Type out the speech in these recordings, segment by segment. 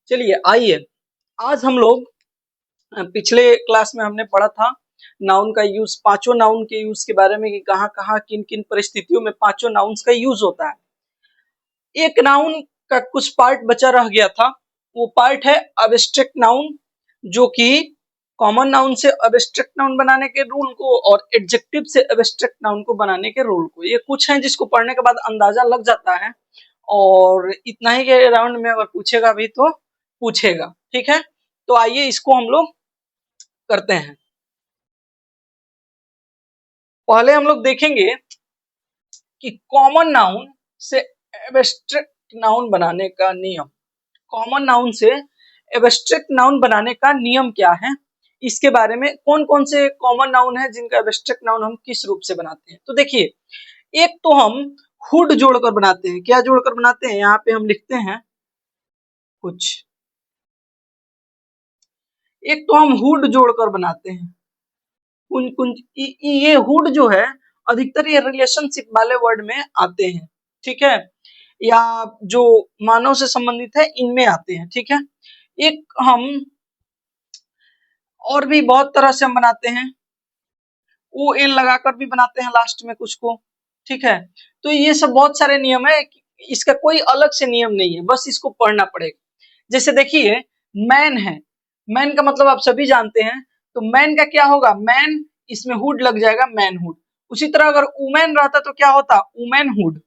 चलिए आइए, आज हम लोग पिछले क्लास में हमने पढ़ा था नाउन का यूज, पांचों नाउन के यूज के बारे में कि कहाँ कहाँ किन किन परिस्थितियों में पांचों नाउन्स का यूज होता है। एक नाउन का कुछ पार्ट बचा रह गया था, वो पार्ट है अब्स्ट्रैक्ट नाउन, जो कि कॉमन नाउन से अब्स्ट्रैक्ट नाउन बनाने के रूल को और एडजेक्टिव से अब्स्ट्रैक्ट नाउन को बनाने के रूल को। ये कुछ है जिसको पढ़ने के बाद अंदाजा लग जाता है, और इतना ही के राउंड में अगर पूछेगा भी तो पूछेगा। ठीक है, तो आइए इसको हम लोग करते हैं। पहले हम लोग देखेंगे कि कॉमन नाउन से एब्स्ट्रैक्ट नाउन बनाने का नियम। कॉमन नाउन से एब्स्ट्रैक्ट नाउन बनाने का नियम क्या है, इसके बारे में कौन कौन से कॉमन नाउन है जिनका एब्स्ट्रैक्ट नाउन हम किस रूप से बनाते हैं। तो देखिए, एक तो हम हुड जोड़कर बनाते हैं। क्या जोड़कर बनाते हैं, यहाँ पे हम लिखते हैं कुछ। एक तो हम हुड जोड़कर बनाते हैं। ये हुड जो है अधिकतर ये रिलेशनशिप वाले वर्ड में आते हैं, ठीक है, या जो मानव से संबंधित है इनमें आते हैं। ठीक है, एक हम और भी बहुत तरह से हम बनाते हैं, ओ एल लगाकर भी बनाते हैं लास्ट में कुछ को। ठीक है, तो ये सब बहुत सारे नियम है, इसका कोई अलग से नियम नहीं है, बस इसको पढ़ना पड़ेगा। जैसे देखिए, मैन है, मैन का मतलब आप सभी जानते हैं, तो मैन का क्या होगा, मैन, इसमें हुड लग जाएगा, मैन हुड। उसी तरह अगर वुमेन रहता तो क्या होता, वुमेन हुड।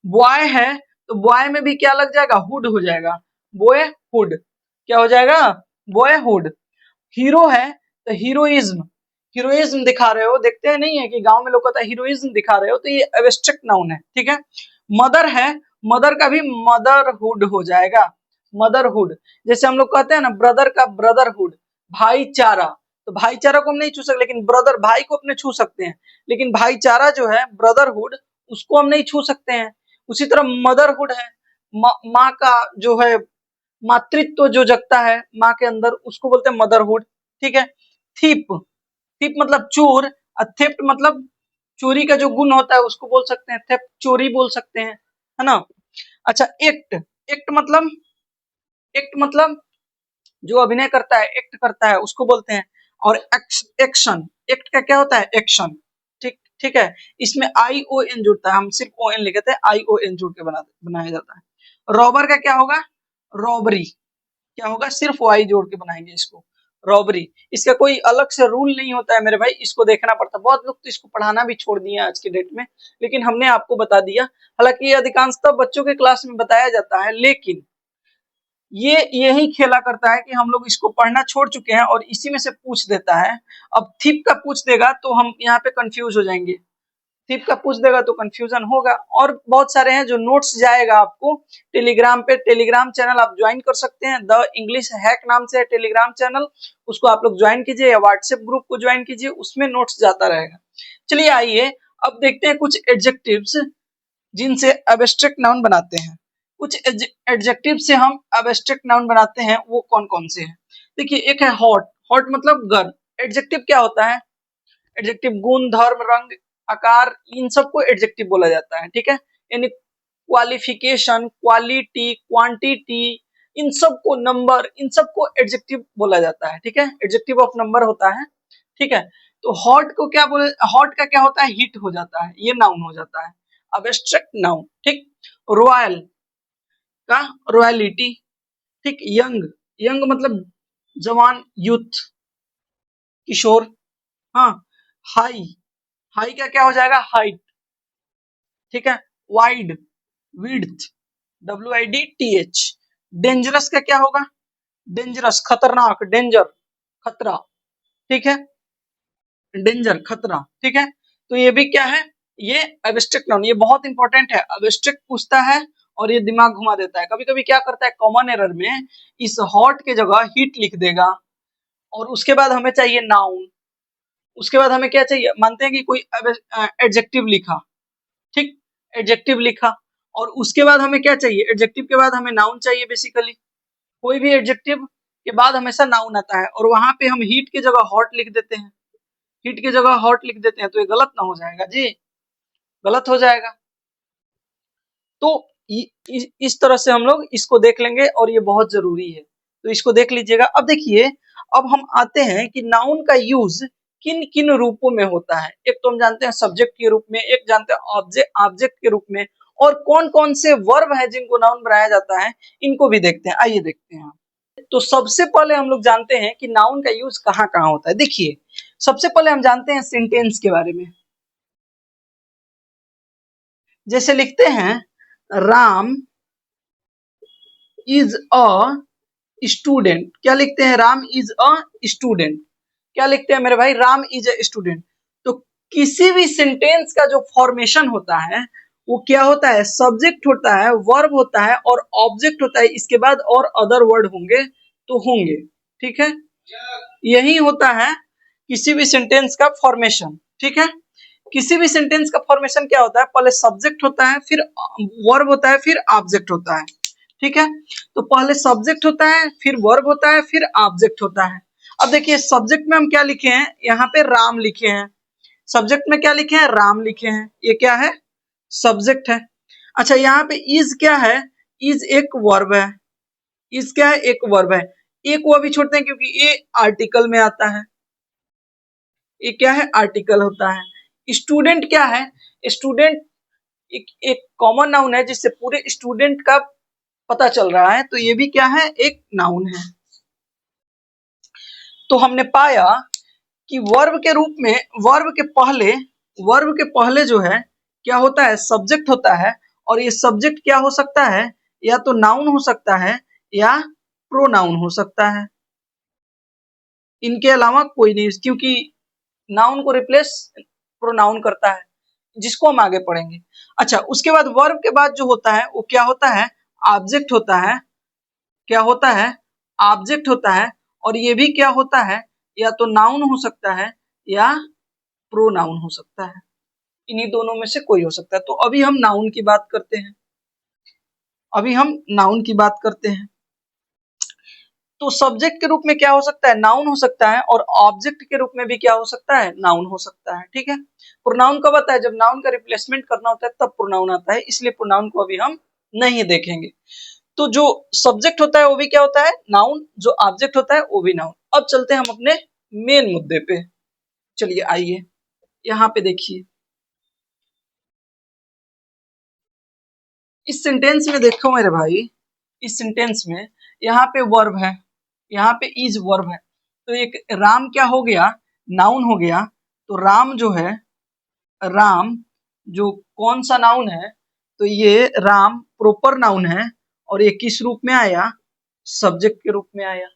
बॉय है तो बॉय में भी क्या लग जाएगा, हुड हो जाएगा, बॉय हुड। क्या हो जाएगा, बॉय हुड। हीरो है तो हीरोइज्म, हीरोइज्म दिखा रहे हो, देखते हैं नहीं है कि गांव में लोग कहता है हीरोइज्म दिखा रहे हो, तो ये एब्स्ट्रैक्ट नाउन है। ठीक है, मदर है, मदर का भी मदरहुड हो जाएगा, मदरहुड। जैसे हम लोग कहते हैं ना ब्रदर का ब्रदरहुड, भाईचारा, तो भाईचारा को हम नहीं छू सकते, लेकिन ब्रदर, भाई को अपने छू सकते हैं, लेकिन भाईचारा जो है ब्रदरहुड, उसको हम नहीं छू सकते हैं। उसी तरह मदरहुड है, माँ का जो है मातृत्व जो जगता है माँ के अंदर, उसको बोलते हैं मदरहुड। ठीक है, थीप, थीप मतलब चोर, और थेफ्ट मतलब चोरी का जो गुण होता है उसको बोल सकते हैं थेफ्ट, चोरी बोल सकते हैं, है ना। अच्छा, एक्ट, एक्ट मतलब, एक्ट मतलब जो अभिनय करता है, एक्ट करता है, उसको बोलते हैं। और एक्शन, एक्ट का क्या होता है, एक्शन। ठीक, ठीक है, इसमें आई ओ एन जुड़ता है, हम सिर्फ ओ एन लिखते हैं, आई ओ एन जुड़ के बनाया जाता है। रॉबर का क्या होगा, रॉबरी, क्या होगा, सिर्फ वाई जोड़ के बनाएंगे इसको, रॉबरी। इसका कोई अलग से रूल नहीं होता है मेरे भाई, इसको देखना पड़ता है। बहुत लोग तो इसको पढ़ाना भी छोड़ दिए आज के डेट में, लेकिन हमने आपको बता दिया। हालांकि ये अधिकांशतः बच्चों के क्लास में बताया जाता है, लेकिन ये यही खेला करता है कि हम लोग इसको पढ़ना छोड़ चुके हैं और इसी में से पूछ देता है। अब थिप का पूछ देगा तो हम यहाँ पे कंफ्यूज हो जाएंगे, थिप का पूछ देगा तो कंफ्यूजन होगा। और बहुत सारे हैं जो नोट्स जाएगा आपको टेलीग्राम पे, टेलीग्राम चैनल आप ज्वाइन कर सकते हैं, द इंग्लिश हैक नाम से है टेलीग्राम चैनल, उसको आप लोग ज्वाइन कीजिए, या व्हाट्सएप ग्रुप को ज्वाइन कीजिए, उसमें नोट्स जाता रहेगा। चलिए आइए अब देखते हैं कुछ एडजेक्टिव्स जिनसे एब्स्ट्रैक्ट नाउन बनाते हैं। कुछ एडजेक्टिव से हम एब्स्ट्रैक्ट नाउन बनाते हैं, वो कौन कौन से हैं। देखिए, एक है हॉट, हॉट मतलब गर्म। एडजेक्टिव क्या होता है, एडजेक्टिव गुण, धर्म, रंग, आकार, इन सबको एडजेक्टिव बोला जाता है। ठीक है, यानी क्वालिफिकेशन, क्वालिटी, क्वांटिटी, इन सबको, नंबर, इन सबको एडजेक्टिव बोला जाता है। ठीक है, एडजेक्टिव ऑफ नंबर होता है। ठीक है, तो हॉट को क्या बोले, हॉट का क्या होता है, हीट हो जाता है, ये नाउन हो जाता है, एब्स्ट्रैक्ट नाउन। ठीक, रॉयल का रॉयलिटी। ठीक, यंग, यंग मतलब जवान, यूथ, किशोर। हाँ, हाई, हाई का क्या हो जाएगा, हाइट। ठीक है, वाइड, विड्थ, WIDTH। डेंजरस का क्या होगा, डेंजरस, खतरनाक, डेंजर, खतरा। ठीक है, डेंजर, खतरा। ठीक है, तो ये भी क्या है, ये एब्स्ट्रैक्ट नाउन, ये बहुत इंपॉर्टेंट है। एब्स्ट्रैक्ट पूछता है और ये दिमाग घुमा देता है। कभी कभी क्या करता है, कॉमन एरर में इस हॉट के जगह हीट लिख देगा, और उसके बाद हमें चाहिए नाउन, उसके बाद हमें क्या चाहिए, मानते हैं कि कोई एडजेक्टिव लिखा, ठीक, एडजेक्टिव लिखा, और उसके बाद हमें क्या चाहिए, एडजेक्टिव के बाद हमें नाउन चाहिए बेसिकली। कोई भी एडजेक्टिव के बाद हमेशा नाउन आता है, और वहां पे हम हीट की जगह हॉट लिख देते हैं, हीट की जगह हॉट लिख देते हैं, तो ये गलत ना हो जाएगा जी, गलत हो जाएगा। तो इस तरह से हम लोग इसको देख लेंगे, और ये बहुत जरूरी है। तो इसको देख लीजिएगा। अब देखिए, अब हम आते हैं कि नाउन का यूज किन किन रूपों में होता है। एक तो हम जानते हैं सब्जेक्ट के रूप में, एक जानते हैं ऑब्जेक्ट के रूप में, और कौन कौन से वर्ब है जिनको नाउन बनाया जाता है, इनको भी देखते हैं। आइए देखते हैं। तो सबसे पहले हम लोग जानते हैं कि नाउन का यूज कहाँ कहाँ होता है। देखिए, सबसे पहले हम जानते हैं सेंटेंस के बारे में। जैसे लिखते हैं राम इज अ स्टूडेंट। क्या लिखते हैं? Ram is a student. क्या लिखते हैं मेरे भाई? Ram is a student. तो किसी भी सेंटेंस का जो फॉर्मेशन होता है वो क्या होता है? सब्जेक्ट होता है, वर्ब होता है और ऑब्जेक्ट होता है। इसके बाद और अदर वर्ड होंगे तो होंगे। ठीक है, यही होता है किसी भी सेंटेंस का फॉर्मेशन। ठीक है, किसी भी सेंटेंस का फॉर्मेशन क्या होता है? पहले सब्जेक्ट होता है, फिर वर्ब होता है, फिर ऑब्जेक्ट होता है। ठीक है, तो पहले सब्जेक्ट होता है, फिर वर्ब होता है, फिर ऑब्जेक्ट होता है। अब देखिए, सब्जेक्ट में हम क्या लिखे हैं? यहाँ पे राम लिखे हैं। सब्जेक्ट में क्या लिखे हैं? राम लिखे हैं। ये क्या है? सब्जेक्ट है। अच्छा, यहाँ पे इज क्या है? इज एक वर्ब है। इज क्या है? एक वर्ब है। एक वो भी छोड़ते हैं क्योंकि ये आर्टिकल में आता है। ये क्या है? आर्टिकल होता है। स्टूडेंट क्या है? स्टूडेंट एक कॉमन नाउन है जिससे पूरे स्टूडेंट का पता चल रहा है, तो ये भी क्या है? एक नाउन है। तो हमने पाया कि वर्ब के रूप में वर्ब के पहले जो है क्या होता है? सब्जेक्ट होता है। और ये सब्जेक्ट क्या हो सकता है? या तो नाउन हो सकता है या प्रोनाउन हो सकता है। इनके अलावा कोई नहीं, क्योंकि नाउन को रिप्लेस प्रोनाउन करता है, जिसको हम आगे पढ़ेंगे। अच्छा, उसके बाद वर्ब के बाद जो होता है वो क्या होता है? ऑब्जेक्ट होता है। क्या होता है? ऑब्जेक्ट होता है। और ये भी क्या होता है? या तो नाउन हो सकता है या प्रोनाउन हो सकता है। इन्हीं दोनों में से कोई हो सकता है। तो अभी हम नाउन की बात करते हैं। तो सब्जेक्ट के रूप में क्या हो सकता है? नाउन हो सकता है। और ऑब्जेक्ट के रूप में भी क्या हो सकता है? नाउन हो सकता है। ठीक है, प्रोनाउन कब आता है? जब नाउन का रिप्लेसमेंट करना होता है तब प्रोनाउन आता है, इसलिए प्रोनाउन को अभी हम नहीं देखेंगे। तो जो सब्जेक्ट होता है वो भी क्या होता है? नाउन। जो ऑब्जेक्ट होता है वो भी नाउन। अब चलते हैं हम अपने मेन मुद्दे पे। चलिए आइए, यहाँ पे देखिए, इस सेंटेंस में देखो मेरे भाई, इस सेंटेंस में यहाँ पे वर्ब है, यहाँ पे इज वर्ब है। तो एक राम क्या हो गया? नाउन हो गया। तो राम जो है, राम जो कौन सा नाउन है? तो ये राम प्रॉपर नाउन है। और ये किस रूप में आया? सब्जेक्ट के रूप में आया।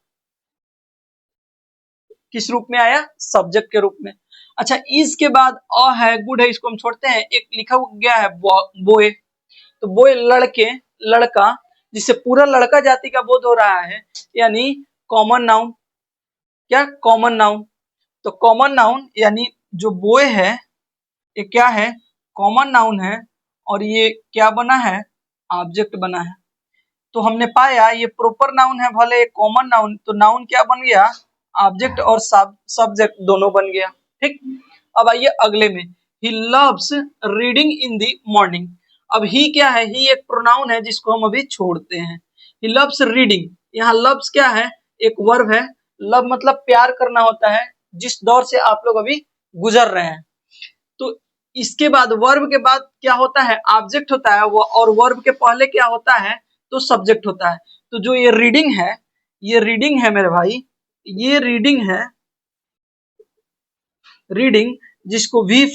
किस रूप में आया? सब्जेक्ट के रूप में। अच्छा, इज के बाद अ है, गुड है, इसको हम छोड़ते हैं। एक लिखा गया है बॉय। तो बॉय लड़के, लड़का, जिससे पूरा लड़का जाति का बोध हो रहा है, यानी कॉमन नाउन। क्या? Common noun. तो कॉमन नाउन यानी जो बॉय है ये क्या है? कॉमन नाउन है। और ये क्या बना है? ऑब्जेक्ट बना है। तो हमने पाया ये प्रॉपर नाउन है, भले एक कॉमन नाउन। तो नाउन क्या बन गया? ऑब्जेक्ट और सब्जेक्ट दोनों बन गया। ठीक, अब आइए अगले में। He loves reading in the morning. अब ही क्या है? ही एक प्रोनाउन है जिसको हम अभी छोड़ते हैं। He loves reading. यहाँ लव्स क्या है? एक वर्ब है। लव मतलब प्यार करना होता है, जिस दौर से आप लोग अभी गुजर रहे हैं। तो इसके बाद वर्ब के बाद क्या होता है? ऑब्जेक्ट होता है। वो और वर्ब के पहले क्या होता है? तो सब्जेक्ट होता है। तो जो ये रीडिंग है, ये रीडिंग है मेरे भाई, ये रीडिंग है। रीडिंग जिसको वी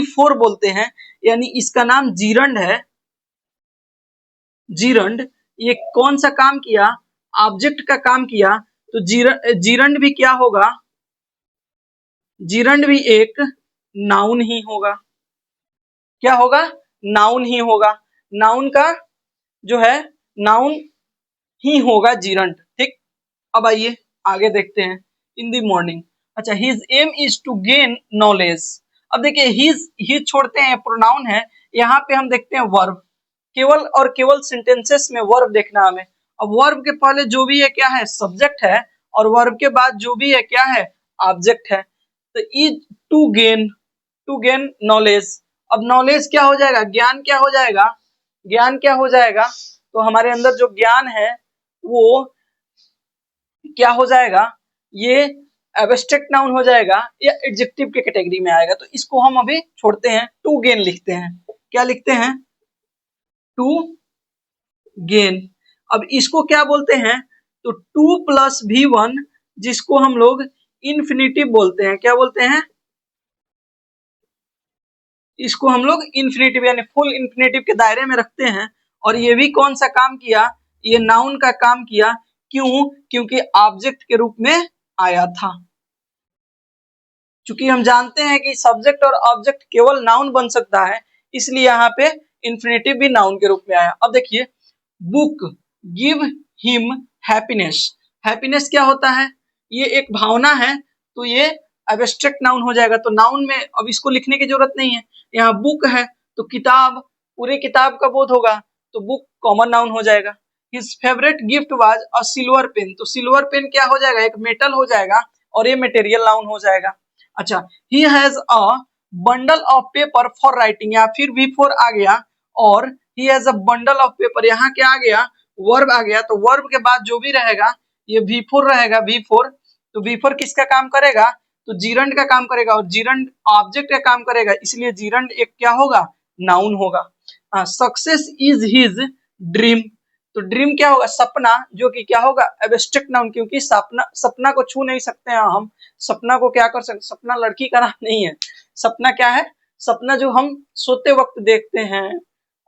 फोर बोलते हैं, यानी इसका नाम जीरंड है। जीरंड ये कौन सा काम किया? ऑब्जेक्ट का काम किया। तो जीरंड भी क्या होगा? जीरंड भी एक नाउन ही होगा। क्या होगा? नाउन ही होगा। नाउन का जो है, नाउन ही होगा जीरंड। ठीक, अब आइए आगे देखते हैं। In the morning. अच्छा, his aim is to gain knowledge. अब देखिए, हिज छोड़ते हैं, प्रोनाउन है। यहाँ पे हम देखते हैं वर्ब। केवल और केवल सेंटेंसेस में वर्ब देखना हमें। अब वर्ब के पहले जो भी है क्या है? सब्जेक्ट है। और वर्ब के बाद जो भी है क्या है? ऑब्जेक्ट है। तो इज टू गेन नॉलेज। अब नॉलेज क्या हो जाएगा? ज्ञान क्या हो जाएगा? ज्ञान क्या हो जाएगा? तो हमारे अंदर जो ज्ञान है वो क्या हो जाएगा, ये एब्स्ट्रैक्ट नाउन हो जाएगा या एडजेक्टिव के कैटेगरी में आएगा। तो इसको हम अभी छोड़ते हैं, टू गेन लिखते हैं। क्या लिखते हैं, टू गेन। अब इसको क्या बोलते हैं, तो टू प्लस V1, जिसको हम लोग इन्फिनिटिव बोलते हैं। क्या बोलते हैं, इसको हम लोग इन्फिनिटिव यानी फुल इन्फिनिटिव के दायरे में रखते हैं। और ये भी कौन सा काम किया, ये नाउन का काम किया। क्यों, क्योंकि ऑब्जेक्ट के रूप में आया था। चूंकि हम जानते हैं कि सब्जेक्ट और ऑब्जेक्ट केवल नाउन बन सकता है, इसलिए यहाँ पे इन्फिनिटिव भी नाउन के रूप में आया। अब देखिए, book give him happiness. Happiness क्या होता है, ये एक भावना है, तो ये एब्स्ट्रैक्ट नाउन हो जाएगा। तो नाउन में अब इसको लिखने की जरूरत नहीं है। यहाँ बुक है तो किताब, पूरे किताब का बोध होगा, तो बुक कॉमन नाउन हो जाएगा। His favourite gift was a silver pen, तो सिल्वर पेन क्या हो जाएगा, एक मेटल हो जाएगा और ये मटेरियल नाउन हो जाएगा। अच्छा, he has a bundle of paper for writing, या फिर V4 आ गया, और he has a bundle of paper, यहाँ क्या आ गया, वर्ब आ गया। तो वर्ब के बाद जो भी रहेगा ये V4 रहेगा, V4। तो V4 किसका काम करेगा, तो जीरंड का काम करेगा, और जीरंड ऑब्जेक्ट का काम करेगा, इसलिए जीरंड एक क्या होगा, नाउन होगा। सक्सेस इज हिज ड्रीम, तो ड्रीम क्या होगा, सपना, जो कि क्या होगा, एब्स्ट्रैक्ट नाउन, क्योंकि सपना को छू नहीं सकते हैं हम। सपना को क्या कर सकते, सपना लड़की का नाम नहीं है। सपना क्या है, सपना जो हम सोते वक्त देखते हैं,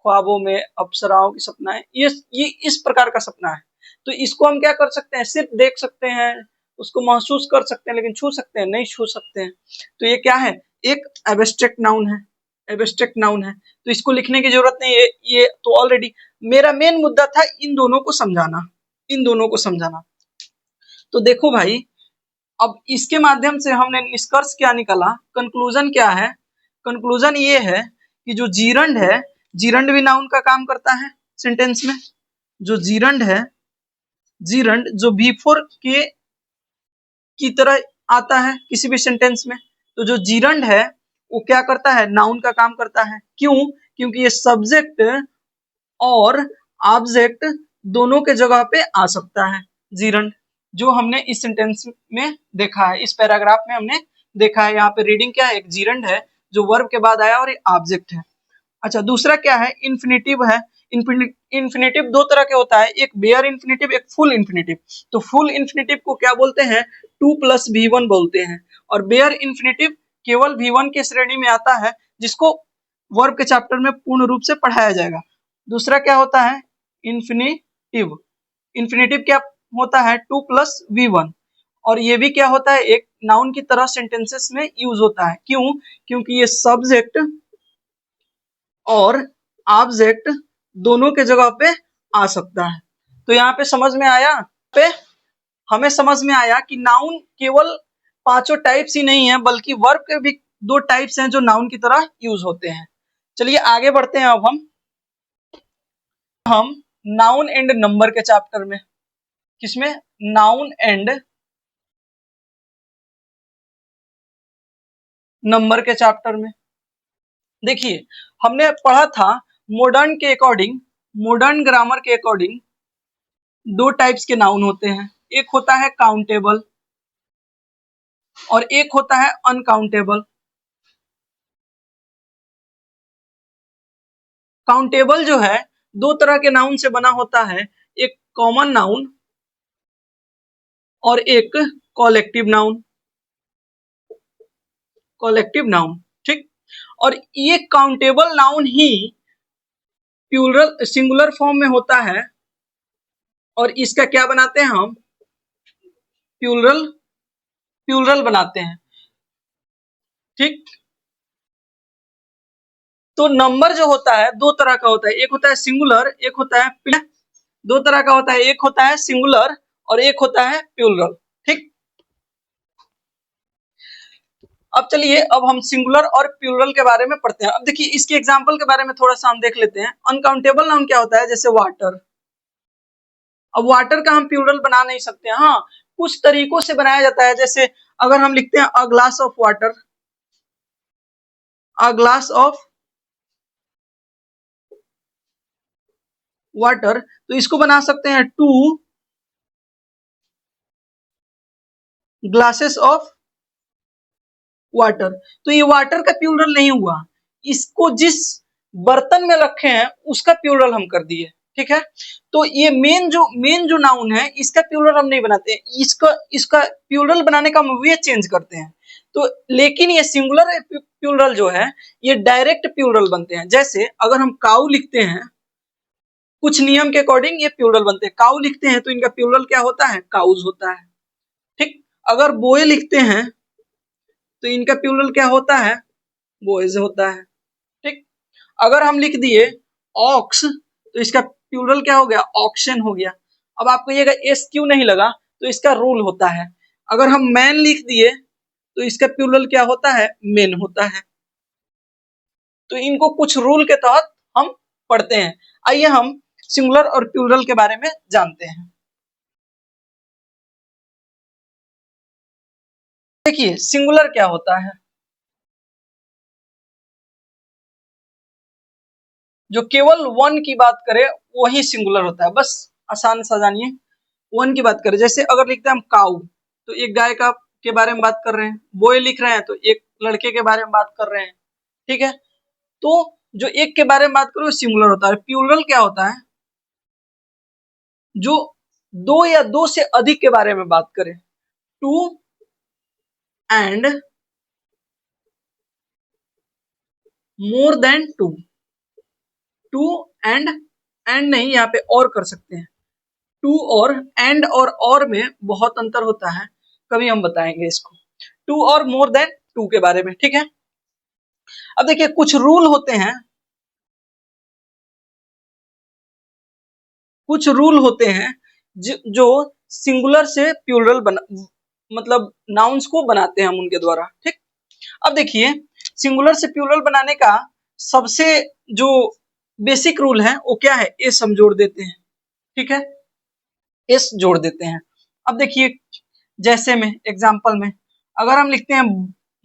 ख्वाबों में अप्सराओं की सपना है, ये इस प्रकार का सपना है। तो इसको हम क्या कर सकते हैं, सिर्फ देख सकते हैं, उसको महसूस कर सकते हैं, लेकिन छू सकते हैं नहीं, छू सकते हैं। तो ये क्या है, एक एब्स्ट्रैक्ट नाउन है, एब्स्ट्रैक्ट नाउन है। तो इसको लिखने की जरूरत नहीं है, ये तो ऑलरेडी मेरा मेन मुद्दा था इन दोनों को समझाना, इन दोनों को समझाना। तो देखो भाई, अब इसके माध्यम से हमने निष्कर्ष क्या निकाला, कंक्लूजन क्या है, कंक्लूजन ये है कि जो जीरंड है, जीरंड भी नाउन का काम करता है सेंटेंस में। जो जीरंड है, जीरंड जो V4 के की तरह आता है किसी भी सेंटेंस में, तो जो जीरंड है वो क्या करता है, नाउन का काम करता है। क्यों, क्योंकि ये सब्जेक्ट और ऑब्जेक्ट दोनों के जगह पे आ सकता है जीरंड, जो हमने इस सेंटेंस में देखा है, इस पैराग्राफ में हमने देखा है। यहाँ पे रीडिंग क्या है, एक जीरंड है जो वर्ब के बाद आया और ये ऑब्जेक्ट है। अच्छा, दूसरा क्या है, इन्फिनिटिव है। इन्फिनिटिव दो तरह के होता है, एक बेयर इन्फिनिटिव, एक फुल इन्फिनिटिव। तो फुल इन्फिनिटिव को क्या बोलते हैं, टू प्लस V1 बोलते हैं। और बेयर इन्फिनिटिव केवल V1 के श्रेणी में आता है, जिसको वर्ब के चैप्टर में पूर्ण रूप से पढ़ाया जाएगा। दूसरा क्या होता है, इन्फिनिटिव। इन्फिनिटिव क्या होता है, टू प्लस V1, और ये भी क्या होता है, एक नाउन की तरह सेंटेंसेस में यूज होता है। क्यों, क्योंकि ये सब्जेक्ट और ऑब्जेक्ट दोनों के जगह पे आ सकता है। तो यहाँ पे समझ में आया, पे हमें समझ में आया कि नाउन केवल पांचों टाइप्स ही नहीं है, बल्कि वर्ब के भी दो टाइप्स हैं जो नाउन की तरह यूज होते हैं। चलिए आगे बढ़ते हैं। अब हम नाउन एंड नंबर के चैप्टर में, किसमें, नाउन एंड नंबर के चैप्टर में। देखिए, हमने पढ़ा था मॉडर्न के अकॉर्डिंग, मॉडर्न ग्रामर के अकॉर्डिंग दो टाइप्स के नाउन होते हैं, एक होता है काउंटेबल और एक होता है अनकाउंटेबल। काउंटेबल जो है दो तरह के नाउन से बना होता है, एक कॉमन नाउन और एक कॉलेक्टिव नाउन, कॉलेक्टिव नाउन, ठीक। और ये काउंटेबल नाउन ही प्लूरल सिंगुलर फॉर्म में होता है, और इसका क्या बनाते हैं हम, प्लूरल, प्लूरल बनाते हैं, ठीक। तो नंबर जो होता है दो तरह का होता है, एक होता है सिंगुलर, एक होता है प्लूरल। दो तरह का होता है, एक होता है सिंगुलर और एक होता है प्लूरल, ठीक। अब चलिए, अब हम सिंगुलर और प्लूरल के बारे में पढ़ते हैं। अब देखिए, इसके एग्जांपल के बारे में थोड़ा सा हम देख लेते हैं। अनकाउंटेबल नाउन क्या होता है, जैसे वाटर। अब वाटर का हम प्लूरल बना नहीं सकते, हाँ कुछ तरीकों से बनाया जाता है। जैसे अगर हम लिखते हैं a glass of water, a glass of water, तो इसको बना सकते हैं टू ग्लासेस ऑफ वाटर। तो ये वाटर का प्लूरल नहीं हुआ, इसको जिस बर्तन में रखे हैं उसका प्लूरल हम कर दिए, ठीक है। तो ये मेन जो नाउन है इसका प्लूरल हम नहीं बनाते, इसका इसका प्लूरल बनाने का हम वे चेंज करते हैं। तो लेकिन ये सिंगुलर प्लूरल जो है ये डायरेक्ट प्लूरल बनते हैं। जैसे अगर हम काऊ लिखते हैं, कुछ नियम के अकॉर्डिंग ये प्लूरल बनते हैं। काऊ लिखते हैं तो इनका प्लूरल क्या होता है? काउज होता है, ठीक। अगर बोए लिखते हैं तो इनका प्लूरल क्या होता है? बॉयज होता है, ठीक। अगर हम लिख दिए ऑक्स तो इसका प्लूरल क्या हो गया? ऑक्शन हो गया। अब आपको ये एस क्यों नहीं लगा? तो इसका रूल होता है। अगर हम मैन लिख दिए तो इसका प्लूरल क्या होता है? मेन होता है। तो इनको कुछ रूल के तहत हम पढ़ते हैं। आइए हम सिंगुलर और प्लूरल के बारे में जानते हैं। देखिए सिंगुलर क्या होता है? जो केवल वन की बात करे वही सिंगुलर होता है। बस आसान सा जानिए, वन की बात करें, जैसे अगर लिखते हैं हम काऊ तो एक गाय का के बारे में बात कर रहे हैं। बॉय लिख रहे हैं तो एक लड़के के बारे में बात कर रहे हैं, ठीक है। तो जो एक के बारे में बात करो सिंगुलर होता है। प्लूरल क्या होता है? जो दो या दो से अधिक के बारे में बात करें। Two and more than two. Two and नहीं, यहाँ पे और कर सकते हैं। टू और एंड और में बहुत अंतर होता है, कभी हम बताएंगे इसको। टू और मोर देन टू के बारे में, ठीक है। अब देखिए कुछ रूल होते हैं, कुछ रूल होते हैं जो सिंगुलर से प्लूरल बना, मतलब नाउन्स को बनाते हैं हम उनके द्वारा, ठीक। अब देखिए सिंगुलर से प्लूरल बनाने का सबसे जो बेसिक रूल है वो क्या है? एस हम जोड़ देते हैं, ठीक है। एस जोड़ देते हैं। अब देखिए जैसे में एग्जांपल में अगर हम लिखते हैं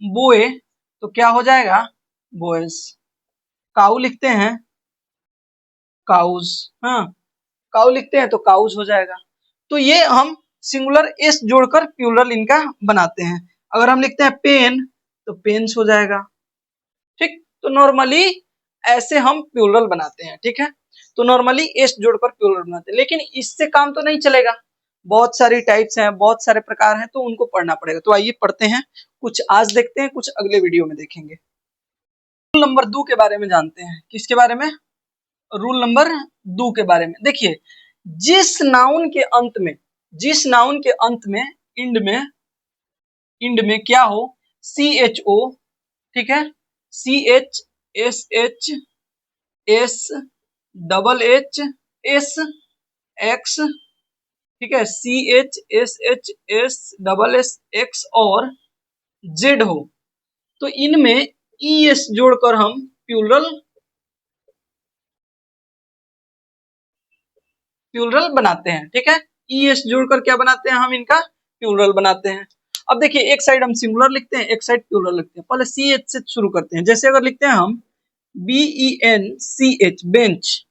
बोए तो क्या हो जाएगा? बॉयज। काऊ लिखते हैं काउज, हाँ, काऊ लिखते हैं तो काउज हो जाएगा। तो ये हम सिंगुलर एस जोड़कर प्लूरल इनका बनाते हैं। अगर हम लिखते हैं पेन तो पेन्स हो जाएगा, ठीक। तो नॉर्मली ऐसे हम प्लूरल बनाते हैं, ठीक है। तो नॉर्मली एस जोड़कर प्लूरल बनाते हैं, लेकिन इससे काम तो नहीं चलेगा। बहुत सारी टाइप्स हैं, बहुत सारे प्रकार हैं, तो उनको पढ़ना पड़ेगा। तो आइए पढ़ते हैं, कुछ आज देखते हैं, कुछ अगले वीडियो में देखेंगे। रूल नंबर 2 के बारे में जानते हैं। किसके बारे में? रूल नंबर 2 के बारे में। देखिए जिस नाउन के अंत में, जिस नाउन के अंत में इंड में क्या हो? सी एच ओ, ठीक है। C H S H S double H S X, ठीक है। C H S double S X और जेड हो तो इनमें ई एस जोड़कर हम प्लूरल बनाते हैं, ठीक है। ई एस जोड़कर क्या बनाते हैं? हम इनका प्लूरल बनाते हैं। अब देखिए एक साइड हम सिंगुलर लिखते हैं, एक साइड प्लूरल लिखते हैं। पहले सी एच से शुरू करते हैं। जैसे अगर लिखते हैं हम B E N C H, bench,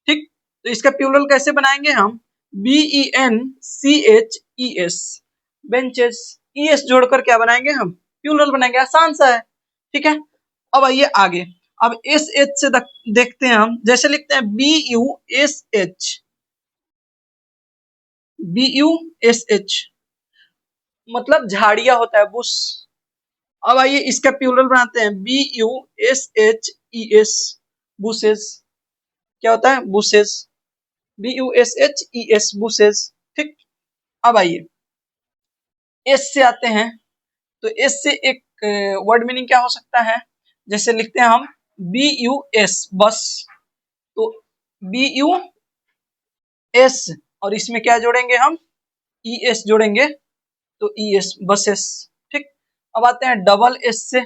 ठीक। तो इसका प्लूरल कैसे बनाएंगे हम? B E N C H E S, benches. E S जोड़कर क्या बनाएंगे हम? प्लूरल बनाएंगे। आसान सा है, ठीक है। अब आइए आगे। अब एस एच से देखते हैं हम। जैसे लिखते हैं B U S H, B U S H मतलब झाड़िया होता है, बुश। अब आइए इसका प्लूरल बनाते हैं, B U S H E S, bushes. क्या होता है? Bushes. B U S H E S, bushes, ठीक। अब आइए एस से आते हैं। तो एस से एक वर्ड मीनिंग क्या हो सकता है? जैसे लिखते हैं हम बी यू एस, बस। तो बी यू एस और इसमें क्या जोड़ेंगे हम? ई एस जोड़ेंगे, तो ई एस, बसेस, ठीक। अब आते हैं डबल एस से।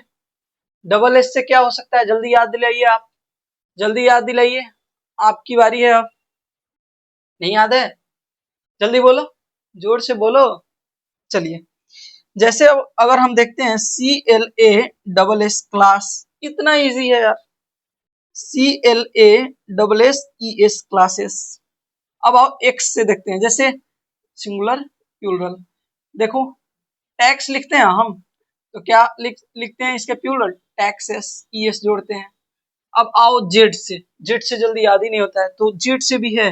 डबल एस से क्या हो सकता है? जल्दी याद दिलाइए आप, जल्दी याद दिलाइए, आपकी बारी है अब। नहीं याद है? जल्दी बोलो, जोर से बोलो। चलिए जैसे अब अगर हम देखते हैं C L A double S, class. इतना इजी है यार, C L A double S E S, classes. अब आओ एक्स से देखते हैं। जैसे सिंगुलर प्लूरल देखो टैक्स लिखते हैं हम, तो क्या लिखते हैं इसके प्लूरल, टैक्सेस, ईएस जोड़ते हैं। अब आओ जेड से जल्दी याद ही नहीं होता है, तो जेड से भी है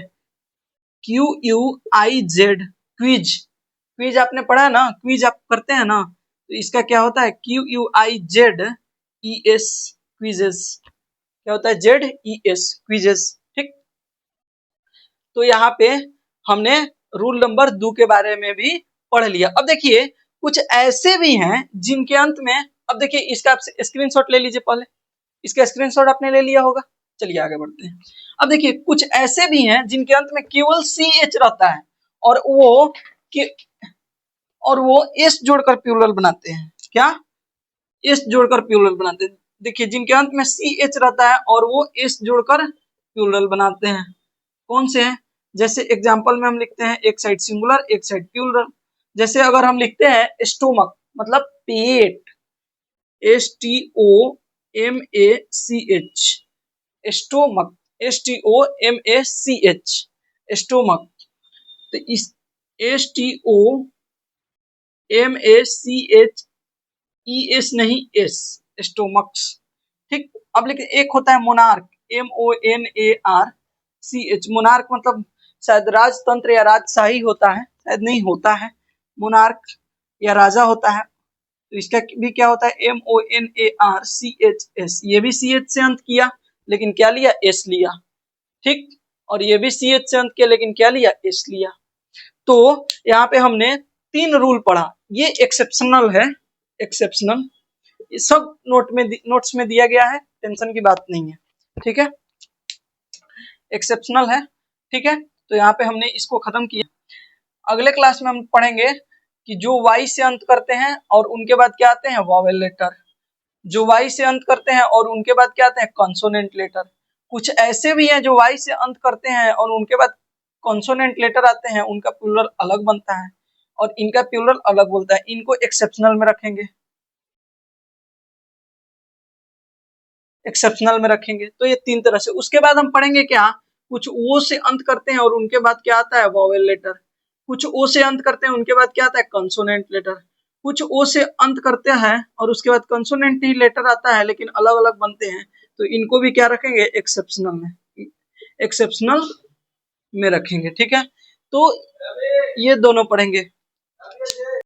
QUIZ, क्विज आपने पढ़ा है ना, क्विज आप करते हैं ना, तो इसका क्या होता है QUIZES, क्विजेस। क्या होता है ZES, क्विजेस, ठीक। तो यहाँ पे हमने रूल नंबर 2 के बारे में भी पढ़ लिया। अब देखिए कुछ ऐसे भी हैं जिनके अंत में, अब देखिए इसका आप स्क्रीनशॉट ले लीजिए, पहले इसका स्क्रीनशॉट आपने ले लिया होगा। चलिए आगे बढ़ते हैं। अब देखिए कुछ ऐसे भी हैं जिनके अंत में केवल CH रहता है और वो S जोड़कर प्लूरल बनाते हैं। क्या? S जोड़कर प्लूरल बनाते हैं। देखिए जिनके अंत में CH रहता है और वो S जोड़कर प्लूरल बनाते हैं, कौन से हैं? जैसे एग्जांपल में हम लिखते हैं एक साइड सिंगुलर एक साइड प्लूरल। जैसे अगर हम लिखते हैं स्टोमक मतलब पेट, STOMACH, स्टोमक, STOMACH, स्टोमक। तो इस STOMACHES नहीं S, स्टोमक्स, ठीक। अब लेकिन एक होता है मोनार्क, MONARCH, मोनार्क मतलब शायद राजतंत्र या राजशाही होता है, शायद नहीं होता है, मोनार्क या राजा होता है। तो इसका भी क्या होता है MONARCHS, ये भी CH से अंत किया लेकिन क्या लिया, S लिया, ठीक। और ये भी CH से अंत किया लेकिन क्या लिया, S लिया। तो यहाँ पे हमने 3 रूल पढ़ा, ये एक्सेप्शनल है, एक्सेप्शनल, सब नोट्स में दिया गया है, टेंशन की बात नहीं है, ठीक है, एक्सेप्शनल है, ठीक है। तो यहाँ पे हमने इसको खत्म किया। अगले क्लास में हम पढ़ेंगे कि जो Y से अंत करते हैं और उनके बाद क्या आते हैं, वॉवेल लेटर, जो Y से अंत करते हैं और उनके बाद क्या आते हैं, कॉन्सोनेंट लेटर। कुछ ऐसे भी हैं जो Y से अंत करते हैं और उनके बाद कॉन्सोनेंट लेटर आते हैं, उनका प्लूरल अलग बनता है और इनका प्लूरल अलग बोलता है, इनको एक्सेप्शनल में रखेंगे, एक्सेप्शनल में रखेंगे। तो ये 3 तरह से। उसके बाद हम पढ़ेंगे क्या, कुछ ओ से अंत करते हैं और उनके बाद क्या आता है, वॉवेल लेटर। कुछ ओ से अंत करते हैं उनके बाद क्या आता है, कंसोनेंट लेटर। कुछ ओ से अंत करते हैं और उसके बाद कंसोनेंट ही लेटर आता है लेकिन अलग अलग बनते हैं, तो इनको भी क्या रखेंगे, एक्सेप्शनल में, एक्सेप्शनल में रखेंगे, ठीक है। तो ये दोनों पढ़ेंगे।